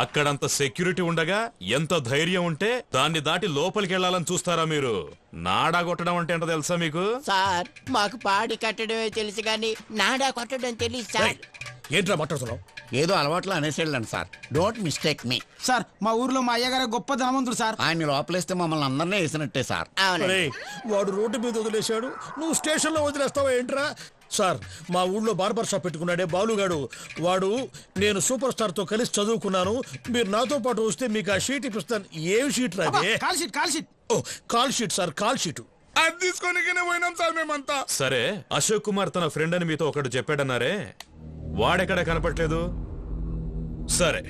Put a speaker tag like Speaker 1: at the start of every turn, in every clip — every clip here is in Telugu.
Speaker 1: అక్కడంత సెక్యూరిటీ ఉండగా ఎంత ధైర్యం ఉంటే దాన్ని దాటి లోపలికి వెళ్లాలని చూస్తారా మీరు? నాడా కొట్టడం అంటే ఏంటో తెలుసా మీకు?
Speaker 2: సార్ మాకు పాడి కట్టడమే తెలుసు కానీ నాడా కొట్టడం తెలియదు సార్.
Speaker 3: ఏంట్రా మాట్లాడుతున్నావు?
Speaker 4: ఏదో అలవాట్లో అనేసి వెళ్ళండి sir. Don't mistake me.
Speaker 5: Sir మా ఊర్లో మా అయ్యగారే గొప్ప ధనవంతుడు సార్.
Speaker 4: ఆయన లోపలేస్తే మమ్మల్ని అందరినీ వేసినట్టే సార్.
Speaker 2: అవునండి.
Speaker 3: వాడు రోడ్డు మీద వదిలేశాడు, నువ్వు స్టేషన్లో వదిలేస్తావా ఏంట్రా? సార్, మా ఊళ్ళో బార్బర్ షాప్ పెట్టుకున్నాడే బాలుగాడు, వాడు నేను సూపర్ స్టార్ తో కలిసి చదువుకున్నాను, మీరు నాతో పాటు వస్తే మీకు ఆ షీట్ ఇప్పిస్తాను. ఏం షీట్ రాదే?
Speaker 5: Call sheet.
Speaker 3: ఓ call sheet sir, call sheet.
Speaker 6: అది తీసుకొని పోయినాం సార్ మేమంతా.
Speaker 1: సరే, అశోక్ కుమార్ తన ఫ్రెండ్ అని మీతో ఒకటి చెప్పాడన్నారే, వాడెక్కడ కనపట్లేదు? సరే,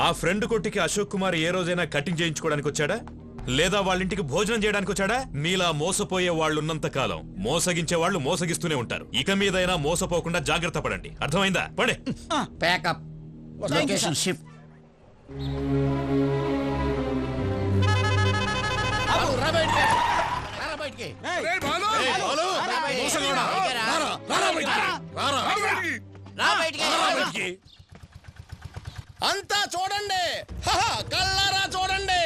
Speaker 1: ఆ ఫ్రెండ్ కొట్టికి అశోక్ కుమార్ ఏ రోజైనా కటింగ్ చేయించుకోవడానికి వచ్చాడా, లేదా వాళ్ళ ఇంటికి భోజనం చేయడానికి వచ్చాడా? మీలా మోసపోయే వాళ్ళు ఉన్నంత కాలం మోసగించే వాళ్ళు మోసగిస్తూనే ఉంటారు. ఇక మీదైనా మోసపోకుండా జాగ్రత్త పడండి. అర్థమైందా? పడే.
Speaker 4: ప్యాకప్. Location shift.
Speaker 6: రేయ్ బాలు!
Speaker 4: అంతా చూడండి, కళ్ళారా చూడండి.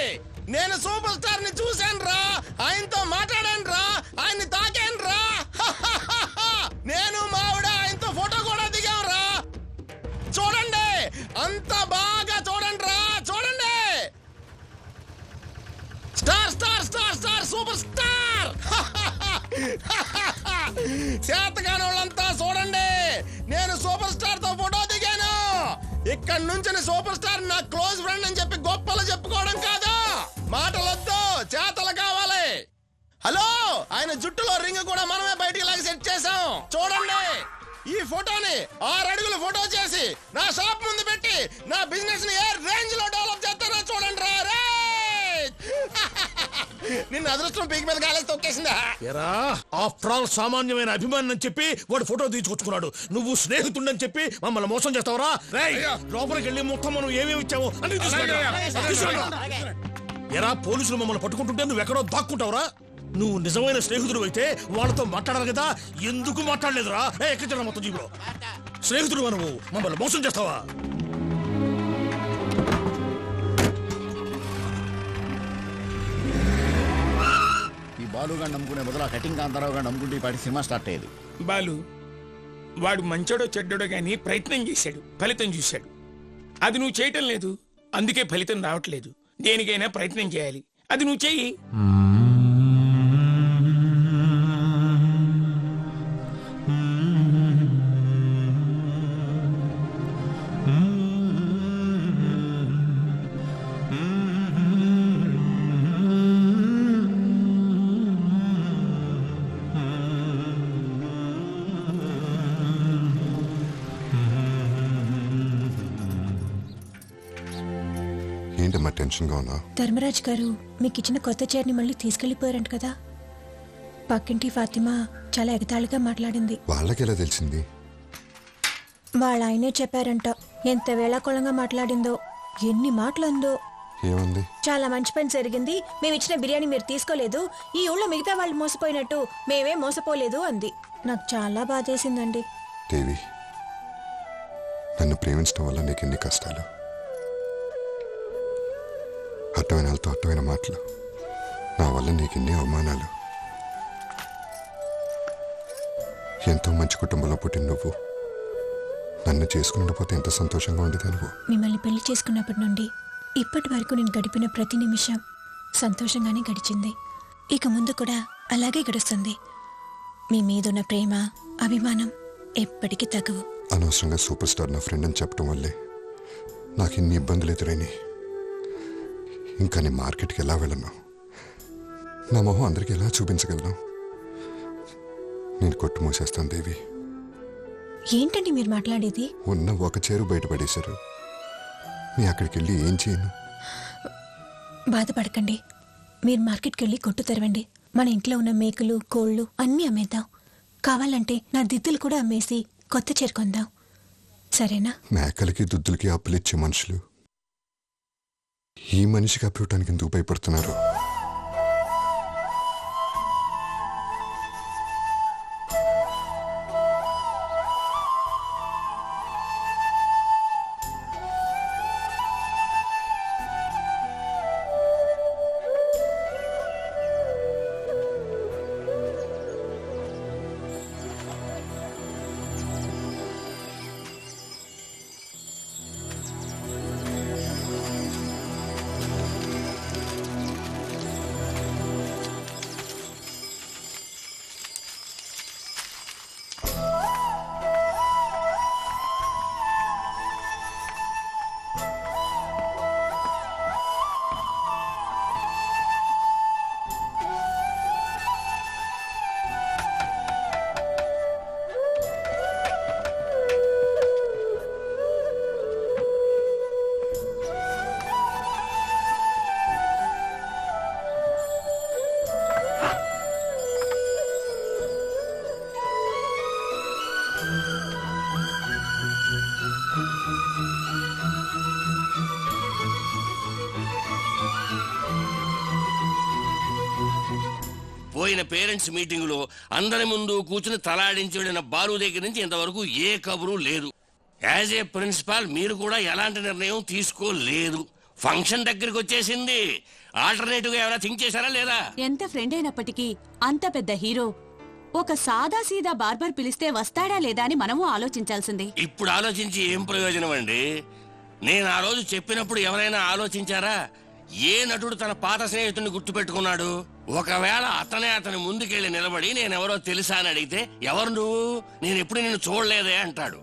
Speaker 4: నేను సూపర్ స్టార్ ని చూశాను రా, ఆయనతో మాట్లాడాను రా, ఆయన్ని తాకాను రా. నేను మావిడ ఆయనతో ఫోటో కూడా దిగాం రా. చూడండి, అంత బాగా చూడండి రా, చూడండి. Star star star star super star. చేతగాని వాళ్ళంతా చూడండి, నేను సూపర్ స్టార్ తో ఫోటో దిగాను. ఇక్కడ నుంచి సూపర్ స్టార్ నా క్లోజ్ ఫ్రెండ్ అని చెప్పి గొప్పలు చెప్పుకోవడం కాదు. మాటలొద్దు, చేతలు కావాలి. హలో, ఆయన జుట్టులో రింగ్ కూడా మనమే బయటికి లాగా సెట్ చేసాం. చూడండి, ఈ ఫోటోని 6 అడుగుల ఫోటో చేసి నా షాప్ ముందు పెట్టి నా బిజినెస్ ని ఏ రేంజ్ లో డెవలప్ చేస్తారో చూడండి రా. రే నిన్న అదృష్టం పీక్ మీద కాలేసి తొక్కేసిందా?
Speaker 3: ఆఫ్టర్ ఆల్ సామాన్యమైన అభిమానం అని చెప్పి వాడు ఫోటో తీసుకొచ్చుకున్నాడు. నువ్వు స్నేహితుడని చెప్పి మమ్మల్ని మోసం చేస్తావరా? లోపలికి వెళ్ళి మొత్తం మనం ఏమేమి ఇచ్చావు అని ఎరా, పోలీసులు మమ్మల్ని పట్టుకుంటుంటే నువ్వు ఎక్కడో దాక్కుంటావురా? నువ్వు నిజమైన స్నేహితుడు అయితే వాళ్ళతో మాట్లాడాలి కదా, ఎందుకు మాట్లాడలేదురా? ఎక్కడ మొత్తం జీబులో స్నేహితుడు నువ్వు మమ్మల్ని మోసం చేస్తావా?
Speaker 4: ఈ బాలుగా నమ్ముకునే బదులు ఆ కటింగ్ కాంతారావుగా నమ్ముకుంటే ఈ పాటి సినిమా స్టార్ట్ అయ్యేది.
Speaker 6: బాలు వాడు మంచోడో చెడ్డోడో గానీ ప్రయత్నం చేశాడు, ఫలితం చూశాడు. అది నువ్వు చేయటం లేదు, అందుకే ఫలితం రావట్లేదు. దేనికైనా ప్రయత్నం చేయాలి, అది నువ్వు చెయ్యి.
Speaker 7: ఏంటమ్మా టెన్షన్గా ఉన్నా?
Speaker 8: ధర్మరాజ్ గారు మీకు ఇచ్చిన కొత్త చైర్ని మళ్ళీ తీసుకెళ్లిపోయారంట కదా. పక్కింటి ఫాతిమా చాలా ఎగతాళిగా మాట్లాడింది.
Speaker 7: వాళ్ళకి ఎలా తెలిసింది?
Speaker 8: వాళ్ళ ఆయనే చెప్పారంట. ఎంత వేళాకోళంగా మాట్లాడిందో, ఎన్ని మాటలందో.
Speaker 7: ఏముంది?
Speaker 8: చాలా మంచి పని జరిగింది, మేము ఇచ్చిన బిర్యానీ మీరు తీసుకోలేదు, ఈ ఊళ్ళో మిగతా వాళ్ళు మోసపోయినట్టు మేమే మోసపోలేదు అంది. నాకు చాలా బాధేసిందండి.
Speaker 7: దేవి, నన్ను ప్రేమించడం వల్ల నీకు ఎన్ని కష్టాలు, అర్థమైన వాళ్ళతో అర్థమైన మాటలు, నా వల్ల నీకు ఎన్ని అవమానాలు. ఎంతో మంచి కుటుంబంలో పుట్టిన నువ్వు నన్ను చేసుకున్నపోతే ఎంత సంతోషంగా ఉండేది. నువ్వు
Speaker 8: మిమ్మల్ని పెళ్లి చేసుకున్నప్పటి నుండి ఇప్పటి వరకు నేను గడిపిన ప్రతి నిమిషం సంతోషంగానే గడిచింది. ఇక ముందు కూడా అలాగే గడుస్తుంది. మీ మీదున్న ప్రేమ, అభిమానం ఎప్పటికీ తగ్గవు.
Speaker 7: అనవసరంగా సూపర్ స్టార్ నా ఫ్రెండ్ అని చెప్పడం వల్లే నాకు ఇన్ని ఇబ్బందులు ఎదురైనాయి. ఇంకా నీ మార్కెట్కి ఎలా వెళ్ళను? నా మొహం అందరికి ఎలా చూపించగలను? నేను కొట్టు మూసేస్తాను దేవి.
Speaker 8: ఏంటండి మీరు మాట్లాడేది?
Speaker 7: ఉన్న ఒక చేరు బయటపడేశారు, నీ అక్కడికి వెళ్ళి ఏం చేయను?
Speaker 8: బాధపడకండి, మీరు మార్కెట్కి వెళ్ళి కొట్టు తెరవండి. మన ఇంట్లో ఉన్న మేకలు, కోళ్ళు అన్నీ అమ్మేద్దాం. కావాలంటే నా దిద్దులు కూడా అమ్మేసి కొత్త చీర కొందాం, సరేనా?
Speaker 7: మేకలకి దుద్దులకి అప్పులిచ్చే మనుషులు ఈ మనిషికి అప్పివ్వటానికి ఎందుకు భయపడుతున్నారు?
Speaker 9: జరిగిన పేరెంట్స్ మీటింగ్ లో అందరి ముందు కూర్చుని తలాడించి వెళ్ళిన బాలు దగ్గర నుంచి ఇంతవరకు ఏ కబురు లేదు. యాజ్ ఏ ప్రిన్సిపాల్ మీరు కూడా ఎలాంటి నిర్ణయం తీసుకోలేదు. ఫంక్షన్ దగ్గరికి వచ్చేసింది. ఆల్టర్నేటివ్ గా ఏమైనా థింక్ చేశారా లేదా?
Speaker 10: ఎంత ఫ్రెండ్ అయినప్పటికీ అంత పెద్ద హీరో ఒక సాదా సీదా బార్బర్ పిలిస్తే వస్తాడా లేదా అని మనము ఆలోచించాల్సింది.
Speaker 9: ఇప్పుడు ఆలోచించి ఏం ప్రయోజనం అండి? నేను ఆ రోజు చెప్పినప్పుడు ఎవరైనా ఆలోచించారా? ఏ నటుడు తన పాత స్నేహితుడిని గుర్తుపెట్టుకున్నాడు? ఒకవేళ అతని ముందుకెళ్లి నిలబడి నేనెవరో తెలుసా అని అడిగితే, ఎవరు నువ్వు, నేను ఎప్పుడు నిన్ను చూడలేదే అంటాడు.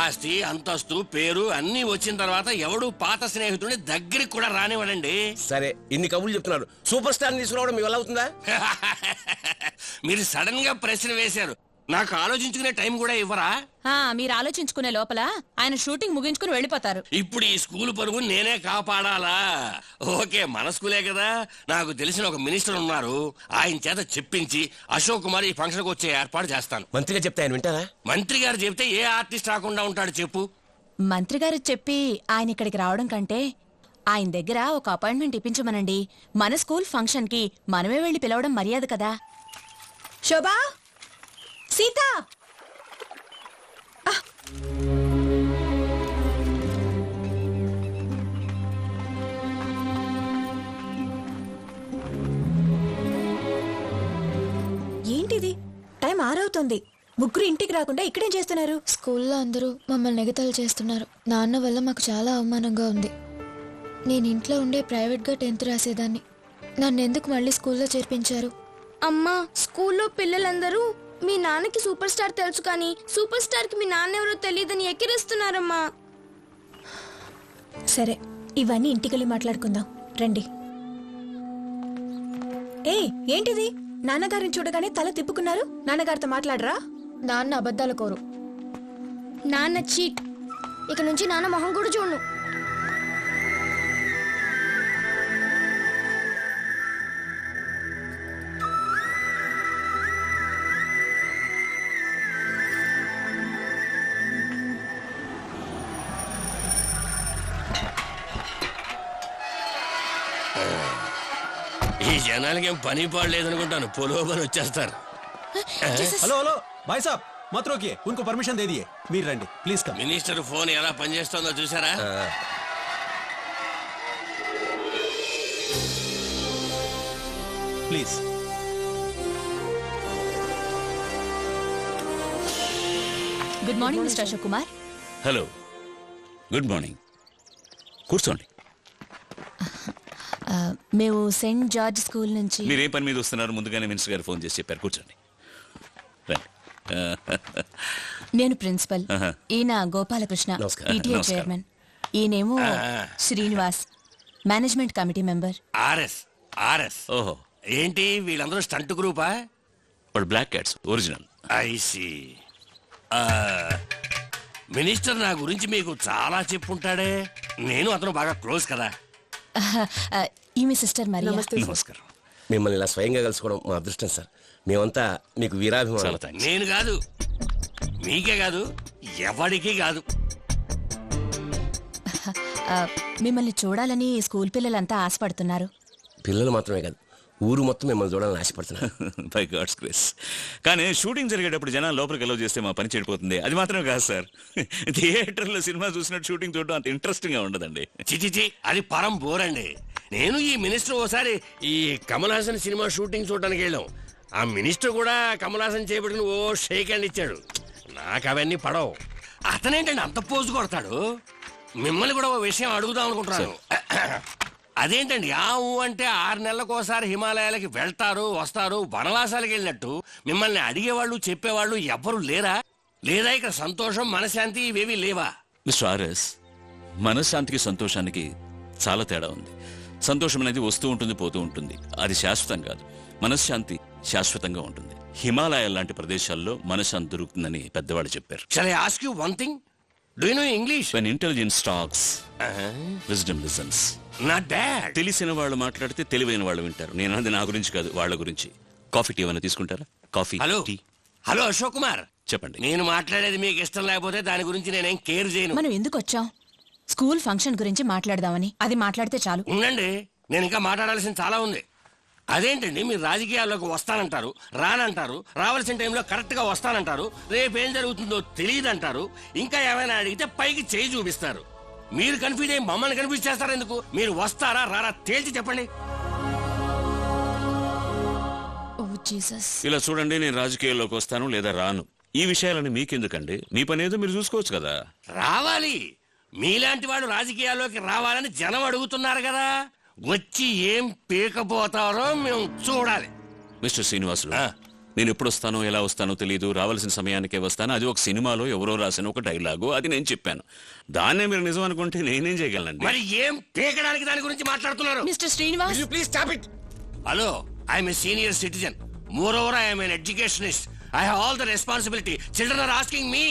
Speaker 9: ఆస్తి, అంతస్తు, పేరు అన్ని వచ్చిన తర్వాత ఎవడు పాత స్నేహితుడిని దగ్గరికి కూడా రానివ్వడండి.
Speaker 11: సరే, ఇన్ని కబుర్లు చెప్తున్నారు, సూపర్ స్టార్ తీసుకురావడం మీ వల్ల అవుతుందా?
Speaker 9: మీరు సడన్ గా ప్రశ్న వేశారు, నాకు ఆలోచించుకునే టైం కూడా ఇవ్వరా?
Speaker 10: మీరు ఆలోచించుకునే లోపల ఆయన షూటింగ్ ముగించుకుని వెళ్ళిపోతారు.
Speaker 9: ఇప్పుడు ఈ స్కూల్ పరువు నేనే కాపాడాలా? ఓకే, మన స్కూలే కదా. నాకు తెలిసిన ఒక మినిస్టర్ ఉన్నారు, ఆయన చేత చెప్పించి అశోక్ కుమార్ ఈ ఫంక్షన్ వచ్చే ఏర్పాటు చేస్తాను.
Speaker 11: మంత్రిగా చెప్తే ఆయన వింటారా?
Speaker 9: మంత్రి గారు చెప్తే ఏ ఆర్టిస్ట్ రాకుండా ఉంటాడు చెప్పు?
Speaker 10: మంత్రి గారు చెప్పి ఆయన ఇక్కడికి రావడం కంటే ఆయన దగ్గర ఒక అపాయింట్మెంట్ ఇప్పించమనండి. మన స్కూల్ ఫంక్షన్ కి మనమే వెళ్లి పిలవడం మర్యాద కదా. శోభా, సీత,
Speaker 8: ఏంటిది? టైం 6 అవుతుంది. ముగ్గురు ఇంటికి రాకుండా ఇక్కడేం చేస్తున్నారు?
Speaker 12: స్కూల్లో అందరూ మమ్మల్ని ఎగతాళి చేస్తున్నారు. నాన్న వల్ల మాకు చాలా అవమానంగా ఉంది. నేను ఇంట్లో ఉండే ప్రైవేట్గా 10th రాసేదాన్ని. నన్ను ఎందుకు మళ్ళీ స్కూల్లో చేర్పించారు?
Speaker 13: అమ్మా, స్కూల్లో పిల్లలందరూ మీ నాన్నకి సూపర్ స్టార్ తెలుసు కానీ సూపర్ స్టార్ కి మీ నాన్న ఎవరో తెలియదని ఎక్కిరిస్తున్నారమ్మా.
Speaker 8: సరే, ఇవన్నీ ఇంటికెళ్ళి మాట్లాడుకుందాం రండి. ఏంటిది? నాన్నగారిని చూడగానే తల తిప్పుకున్నారు. నాన్నగారితో మాట్లాడరా?
Speaker 12: నాన్న అబద్ధాల కోరు.
Speaker 13: నాన్న చీట్. ఇక నుంచి నాన్న మొహం కూడా చూడను.
Speaker 9: ఈ జనాలకి ఏం పని పాడలేదనుకుంటాను, పొలోబని వచ్చేస్తారు.
Speaker 5: హలో హలో భాయ్ సాబ్, మత్ రోకియే, ఉनको పర్మిషన్ దే దియే. మీరు రండి ప్లీజ్ కమ్.
Speaker 9: మినిస్టర్ ఫోన్ ఎలా పనిచేస్తుందో చూసారా?
Speaker 5: Please.
Speaker 10: Good morning mister Ashok Kumar.
Speaker 14: Hello, good morning. కూర్చోండి.
Speaker 10: మేము సెయింట్ జార్జ్ స్కూల్ నుంచి.
Speaker 14: మీరేం పని మీద వస్తున్నారు? ముందుగానే మినిస్టర్ గారు ఫోన్ చేసి చెప్పారు. కూర్చోండి.
Speaker 10: నేను ప్రిన్సిపల్, ఈయన గోపాలకృష్ణ, PTA చైర్మన్. ఈయనేమో Srinivas, management committee member.
Speaker 9: RS. ఓహో, ఏంటి వీళ్ళందరూ స్టంట్ గ్రూపా?
Speaker 14: వాళ్ళు black cats, original.
Speaker 9: I see. Minister నా గురించి మీకు చాలా చెప్పుంటాడే. నేను అతను బాగా క్లోజ్ కదా.
Speaker 10: ఈమె సిస్టర్ మరి.
Speaker 14: నమస్కారం.
Speaker 11: మిమ్మల్ని ఇలా స్వయంగా కలుసుకోవడం మా అదృష్టం సార్. మేమంతా మీకు వీరాభిమానం.
Speaker 9: నేను కాదు, మీకే కాదు, ఎవడికి కాదు.
Speaker 10: మిమ్మల్ని చూడాలని స్కూల్ పిల్లలంతా ఆశపడుతున్నారు.
Speaker 11: పిల్లలు మాత్రమే కాదు, ఊరు మొత్తం మిమ్మల్ని చూడాలని ఆశపడుతున్నారు.
Speaker 14: By God's grace. కానీ షూటింగ్ జరిగేటప్పుడు జనాలు లోపలికి అలౌ చేస్తే మా పని చెడిపోతుంది. అది మాత్రమే కాదు సార్, థియేటర్లో సినిమా చూసినట్టు షూటింగ్ చూడడం అంత ఇంట్రెస్టింగ్ గా ఉండదండి.
Speaker 9: చిచిచి, అది పరం బోర్ అండి. నేను ఈ మినిస్టర్ ఓసారి ఈ కమల్ హాసన్ సినిమా షూటింగ్ చూడడానికి వెళ్ళాం. ఆ మినిస్టర్ కూడా కమల్ హాసన్ చేపట్టుకుని ఓ షేక్ హ్యాండ్ ఇచ్చాడు. నాకు అవన్నీ పడవు. అతనేంటండి అంత పోజు కొడతాడు? మిమ్మల్ని కూడా ఓ విషయం అడుగుదాం అనుకుంటున్నాను. అదేంటండి అంటే 6 నెలలకోసారి హిమాలయాలకి వెళ్తారు వస్తారు, వనవాసాలకు వెళ్ళినట్టు మిమ్మల్ని అడిగేవాళ్ళు చెప్పేవాళ్ళు ఎవ్వరు లేరా? లేదా ఇక్కడ సంతోషం మనశ్శాంతి ఇవేవి లేవా?
Speaker 14: మిస్టర్ ఆర్ఎస్, మనశ్శాంతికి సంతోషానికి చాలా తేడా ఉంది. సంతోషం అనేది వస్తూ ఉంటుంది, పోతూ ఉంటుంది. అది శాశ్వతం కాదు. మనశ్శాంతి శాశ్వతంగా ఉంటుంది. హిమాలయాల లాంటి ప్రదేశాల్లో మనశ్శాంతి దొరుకుతుందని పెద్దవాళ్ళు చెప్పారు.
Speaker 9: Shall I ask you one thing? Do you know English?
Speaker 14: When intelligence talks, wisdom listens.
Speaker 9: Not bad.
Speaker 14: తెలిసిన వాళ్ళు మాట్లాడితే తెలివైన వాళ్ళు వింటారు. నేను అన్నది నా గురించి కాదు, వాళ్ళ గురించి. కాఫీ టీ ఏమైనా తీసుకుంటారా? Coffee, tea.
Speaker 9: Hello Ashok Kumar,
Speaker 14: చెప్పండి.
Speaker 9: నేను మాట్లాడేది మీకు ఇష్టం లేకపోతే దాని గురించి నేనేం కేర్ చేయను.
Speaker 10: మనం ఎందుకు వచ్చాం? స్కూల్ ఫంక్షన్ గురించి మాట్లాడదామని. అది మాట్లాడితే చాలు.
Speaker 9: ఉండండి, నేను ఇంకా మాట్లాడాల్సింది చాలా ఉంది. అదేంటండి మీరు రాజకీయాల్లోకి వస్తానంటారు, రానంటారు, రావాల్సిన టైంలో కరెక్ట్ గా వస్తానంటారు, రేపేం జరుగుతుందో తెలియదంటారు, ఇంకా ఏమైనా అడిగితే పైకి చేయి చూపిస్తారు. మీరు కన్ఫ్యూజ్ అయ్యి మమ్మల్ని కన్ఫ్యూజ్ చేస్తారు ఎందుకు? మీరు వస్తారా రారా తేల్చి చెప్పండి.
Speaker 10: ఓ జీసస్.
Speaker 14: ఇలా చూడండి, నేను రాజకీయాల్లోకి వస్తాను లేదా రాను, ఈ విషయాలని మీకెందుకండి? మీ పని ఏదో మీరు చూసుకోవచ్చు కదా.
Speaker 9: రావాలి, మీలాంటి వాడు రాజకీయాల్లోకి రావాలని జనం అడుగుతున్నారు కదా. వచ్చి ఏం పీకపోతారో మేము చూడాలి.
Speaker 14: మిస్టర్ శ్రీనివాసులు, నేను ఎప్పుడు వస్తానో ఎలా వస్తానో తెలియదు, రావాల్సిన సమయానికే వస్తాను. అది ఒక సినిమాలో ఎవరో రాసిన ఒక డైలాగు, అది నేను చెప్పాను. దాన్నే మీరు నిజం అనుకుంటే నేనేం చేయగలనండి?
Speaker 9: మరి ఏం పీకడానికి దాని గురించి మాట్లాడుతున్నారు?
Speaker 10: Mister Srinivas,
Speaker 9: please stop it. Hello, I'm a senior citizen. Moreover I'm an educationist. I have all the responsibility. Children are asking me.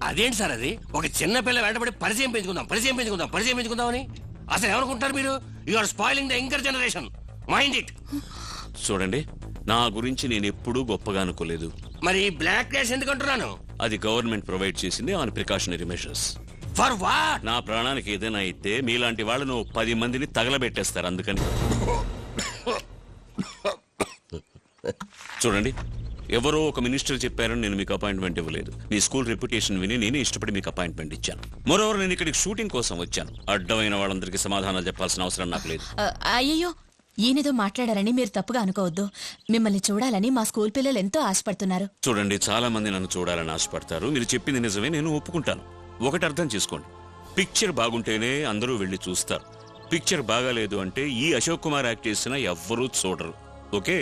Speaker 9: అదేంటి సార్ అది? ఒక చిన్న పిల్ల వెంటబడి పరిచయం పెంచుకుందాం అని అసలు ఏమనుకుంటారు మీరు? You are spoiling the younger generation. Mind it.
Speaker 14: చూడండి, నా గురించి నేను ఎప్పుడూ గొప్పగా అనుకోలేదు.
Speaker 9: మరి బ్లాక్ రేస్ ఎందుకు అంటున్నాను?
Speaker 14: అది గవర్నమెంట్ ప్రొవైడ్ చేసింది on precautionary measures.
Speaker 9: For what?
Speaker 14: నా ప్రాణానికి ఏదైనా అయితే మీలాంటి వాళ్ళను 10 మందిని తగలబెట్టేస్తారు, అందుకని. చూడండి, ఎవరో ఒక మినిస్టర్ చెప్పారని నేను మీకు అపాయింట్మెంట్ ఇవ్వలేదు. మీ స్కూల్ రెప్యుటేషన్ విని నేనే ఇష్టపడి మీకు అపాయింట్మెంట్ ఇచ్చాను. మరోవర్ నేను ఇక్కడికి షూటింగ్ కోసం వచ్చాను. అడ్డమైన వాళ్ళందరికీ సమాధానాలు చెప్పాల్సిన అవసరం నాకు లేదు.
Speaker 10: అయ్యయ్యో, ఈయనేదో మాట్లాడారని మీరు తప్పుగా అనుకోవద్దు. మిమ్మల్ని చూడాలని మా స్కూల్ పిల్లలు ఎంతో ఆశపడుతున్నారు.
Speaker 14: చూడండి, చాలా మంది నన్ను చూడాలని ఆశపడతారు. మీరు చెప్పింది నిజమే, నేను ఒప్పుకుంటాను. ఒకటి అర్థం చేసుకోండి, పిక్చర్ బాగుంటేనే అందరూ వెళ్ళి చూస్తారు. పిక్చర్ బాగాలేదు అంటే ఈ అశోక్ కుమార్ యాక్ట్ చేసినా ఎవ్వరూ చూడరు. ఓకే,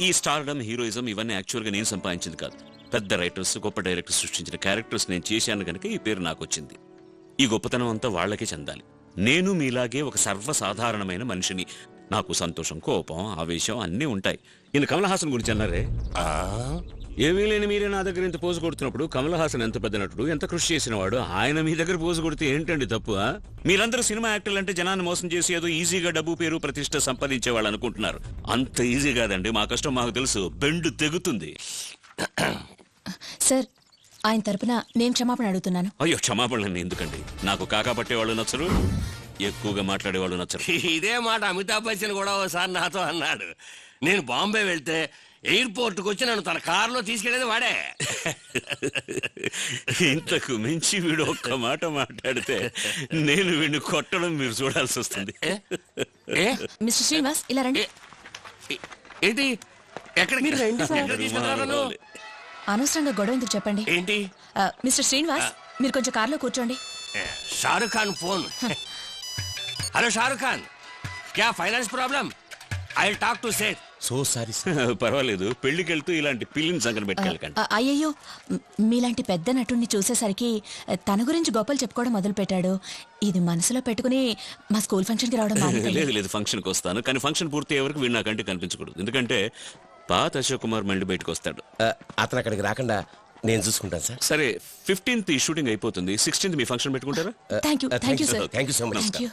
Speaker 14: ఈ స్టార్డమ్, హీరోయిజం ఇవన్నీ యాక్చువల్గా నేను సంపాదించింది కాదు. పెద్ద రైటర్స్, గొప్ప డైరెక్టర్స్ సృష్టించిన క్యారెక్టర్స్ నేను చేశాను కనుక ఈ పేరు నాకు వచ్చింది. ఈ గొప్పతనం అంతా వాళ్లకే చెందాలి. నేను మీలాగే ఒక సర్వసాధారణమైన మనిషిని. నాకు సంతోషం, కోపం, ఆవేశం అన్నీ ఉంటాయి. ఈయన కమల్ హాసన్ గురించి అన్నారే, ఏమీ లేని మీరే నా దగ్గర ఇంత పోజు కొడుతున్నప్పుడు కమల్ హాసన్ ఎంత పెద్ద నటుడు, ఎంత కృషి చేసిన వాడు, ఆయన మీ దగ్గర పోజు కొడితే ఏంటండి తప్పు? మీరందరూ సినిమా యాక్టర్లు అంటే జనాన్ని మోసం చేసి ఏదో ఈజీగా డబ్బు, పేరు, ప్రతిష్ట సంపాదించే వాళ్ళు అనుకుంటున్నారు. అంత ఈజీ కాదండి. మా కష్టం మాకు తెలుసు. బెండు తెగుతుంది.
Speaker 10: సార్, ఆయన తరపున నేను క్షమాపణ అడుగుతున్నాను.
Speaker 14: అయ్యో, క్షమాపణలు ఎందుకండి? నాకు కాకా పట్టేవాళ్ళు నచ్చరు, ఎక్కువగా మాట్లాడేవాళ్ళు నచ్చరు.
Speaker 9: ఇదే మాట అమితాబ్ బచ్చన్ కూడా ఒకసారి నాతో అన్నాడు. నేను బాంబే వెళ్తే ఎయిర్పోర్ట్కి వచ్చి నన్ను తన కారులో తీసుకెళ్లేది వాడే.
Speaker 14: ఇంతకు మించి వీడు ఒక్క మాట మాట్లాడితే నేను వీడిని కొట్టడం మీరు చూడాల్సి వస్తుంది.
Speaker 10: మిస్టర్ శ్రీనివాస్, ఇలా రండి.
Speaker 9: ఏంటి?
Speaker 10: మీరు రండి సార్. అనవసరంగా గొడవ ఎందుకు చెప్పండి.
Speaker 9: ఏంటి?
Speaker 10: మిస్టర్ శ్రీనివాస్, మీరు కొంచెం కార్లో కూర్చోండి.
Speaker 9: షారుఖ్ ఖాన్ ఫోన్. హలో షారుఖ్ ఖాన్, క్యా finance problem? I will talk to Seth.
Speaker 14: So sorry. పర్వాలేదు, పెళ్లికి వెళ్తూ ఇలాంటి పిల్లిని సంగన పెట్టుకెళ్ళకండి.
Speaker 10: అయ్యయ్యో, మీలాంటి పెద్ద నటుడిని చూసేసరికి తన గురించి గొప్పలు చెప్పుకోవడం మొదలు పెట్టాడు. ఇది మనసులో పెట్టుకుని మా స్కూల్ ఫంక్షన్కి రావడం
Speaker 14: లేదు, ఫంక్షన్కి వస్తాను, కానీ ఫంక్షన్ పూర్తి అయ్యే వరకు వీడు నాకంటే కనిపించకూడదు. ఎందుకంటే పాత అశోక్ కుమార్ మళ్ళీ బయటకు వస్తాడు.
Speaker 11: అతను అక్కడికి రాకుండా నేను చూసుకుంటాను సార్.
Speaker 14: సరే, 15th ఈ షూటింగ్ అయిపోతుంది. 16th మీ ఫంక్షన్ పెట్టుకుంటారా?
Speaker 10: Thank you so much.
Speaker 11: Thank you.